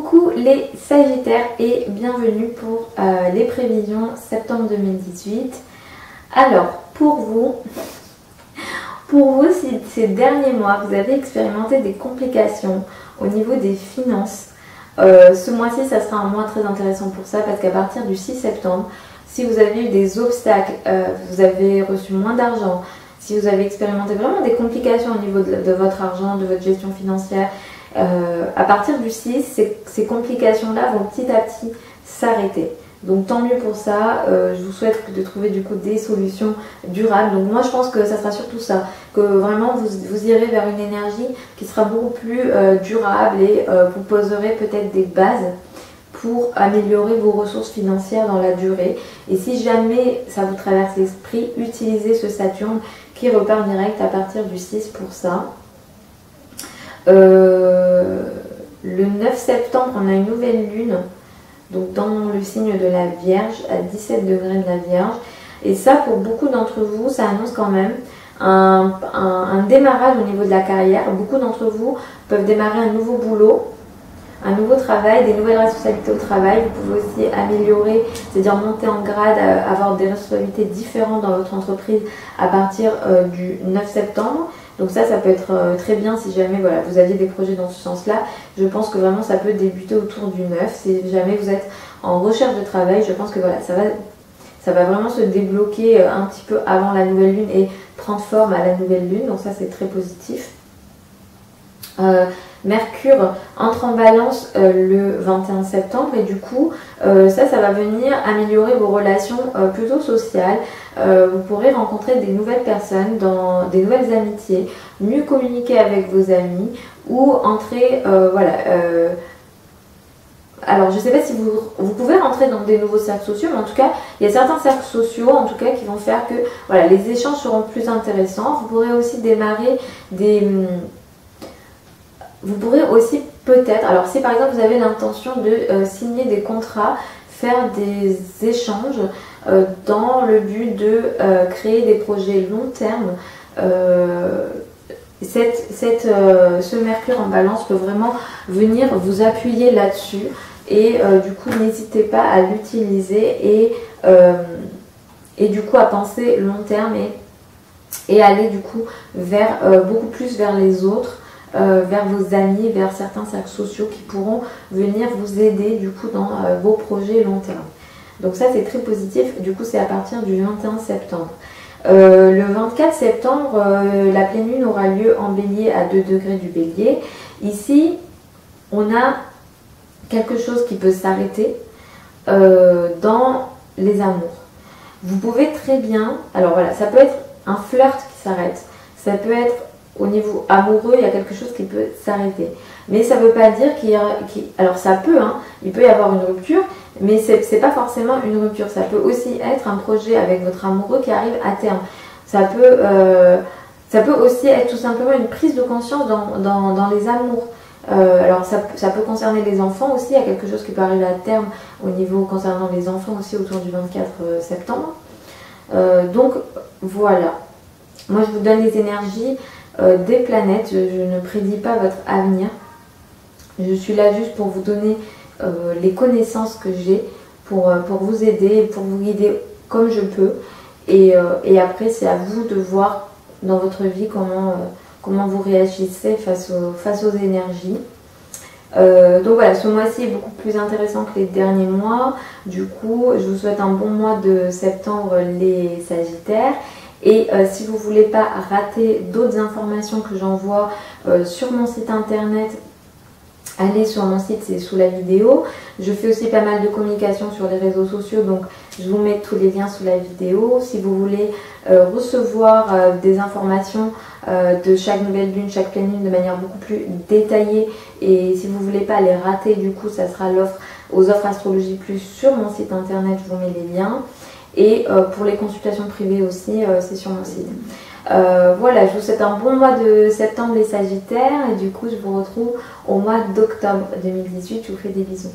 Coucou les Sagittaires et bienvenue pour les prévisions septembre 2018. Alors pour vous, si ces derniers mois vous avez expérimenté des complications au niveau des finances, ce mois-ci ça sera un mois très intéressant pour ça parce qu'à partir du 6 septembre, si vous avez eu des obstacles, vous avez reçu moins d'argent, si vous avez expérimenté vraiment des complications au niveau de votre argent, de votre gestion financière, à partir du 6, ces complications-là vont petit à petit s'arrêter. Donc tant mieux pour ça, je vous souhaite de trouver du coup des solutions durables. Donc moi je pense que ça sera surtout ça, que vraiment vous irez vers une énergie qui sera beaucoup plus durable et vous poserez peut-être des bases pour améliorer vos ressources financières dans la durée. Et si jamais ça vous traverse l'esprit, utilisez ce Saturne qui repart direct à partir du 6 pour ça. Le 9 septembre, on a une nouvelle lune, donc dans le signe de la Vierge, à 17 degrés de la Vierge. Et ça, pour beaucoup d'entre vous, ça annonce quand même un démarrage au niveau de la carrière. Beaucoup d'entre vous peuvent démarrer un nouveau boulot, un nouveau travail, des nouvelles responsabilités au travail. Vous pouvez aussi améliorer, c'est-à-dire monter en grade, avoir des responsabilités différentes dans votre entreprise à partir du 9 septembre. Donc ça peut être très bien si jamais voilà, vous aviez des projets dans ce sens-là. Je pense que vraiment ça peut débuter autour du 9. Si jamais vous êtes en recherche de travail, je pense que voilà, ça va vraiment se débloquer un petit peu avant la nouvelle lune et prendre forme à la nouvelle lune. Donc ça c'est très positif. Mercure entre en balance le 21 septembre et du coup ça va venir améliorer vos relations plutôt sociales. Vous pourrez rencontrer des nouvelles personnes, dans des nouvelles amitiés, mieux communiquer avec vos amis ou entrer voilà. Alors je ne sais pas si vous pouvez rentrer dans des nouveaux cercles sociaux, mais en tout cas il y a certains cercles sociaux en tout cas qui vont faire que voilà, les échanges seront plus intéressants. Vous pourrez aussi démarrer vous pourrez aussi peut-être, alors si par exemple vous avez l'intention de signer des contrats, faire des échanges dans le but de créer des projets long terme, ce Mercure en balance peut vraiment venir vous appuyer là-dessus et du coup n'hésitez pas à l'utiliser et du coup à penser long terme et aller du coup vers beaucoup plus vers les autres. Vers vos amis, vers certains cercles sociaux qui pourront venir vous aider du coup dans vos projets long terme. Donc ça c'est très positif, du coup c'est à partir du 21 septembre. Le 24 septembre, la pleine lune aura lieu en bélier à 2 degrés du bélier. Ici, on a quelque chose qui peut s'arrêter dans les amours. Vous pouvez très bien, alors voilà, ça peut être un flirt qui s'arrête, ça peut être au niveau amoureux, il y a quelque chose qui peut s'arrêter. Mais ça ne veut pas dire qu'il y a... Alors ça peut, hein, il peut y avoir une rupture, mais c'est pas forcément une rupture. Ça peut aussi être un projet avec votre amoureux qui arrive à terme. Ça peut aussi être tout simplement une prise de conscience dans les amours. Alors ça peut concerner les enfants aussi, il y a quelque chose qui peut arriver à terme au niveau concernant les enfants aussi autour du 24 septembre. Donc voilà. Moi je vous donne les énergies des planètes, je ne prédis pas votre avenir. Je suis là juste pour vous donner les connaissances que j'ai pour vous aider, pour vous guider comme je peux. Et après, c'est à vous de voir dans votre vie comment vous réagissez face aux énergies. Donc voilà, ce mois-ci est beaucoup plus intéressant que les derniers mois. Du coup, je vous souhaite un bon mois de septembre, les Sagittaires. Et si vous ne voulez pas rater d'autres informations que j'envoie sur mon site internet, allez sur mon site, c'est sous la vidéo. Je fais aussi pas mal de communication sur les réseaux sociaux, donc je vous mets tous les liens sous la vidéo. Si vous voulez recevoir des informations de chaque nouvelle lune, chaque pleine lune de manière beaucoup plus détaillée, et si vous ne voulez pas les rater, du coup ça sera l'offre aux offres Astrologie Plus sur mon site internet, je vous mets les liens. Et pour les consultations privées aussi, c'est sur mon site. Voilà, je vous souhaite un bon mois de septembre les Sagittaires et du coup je vous retrouve au mois d'octobre 2018. Je vous fais des bisous.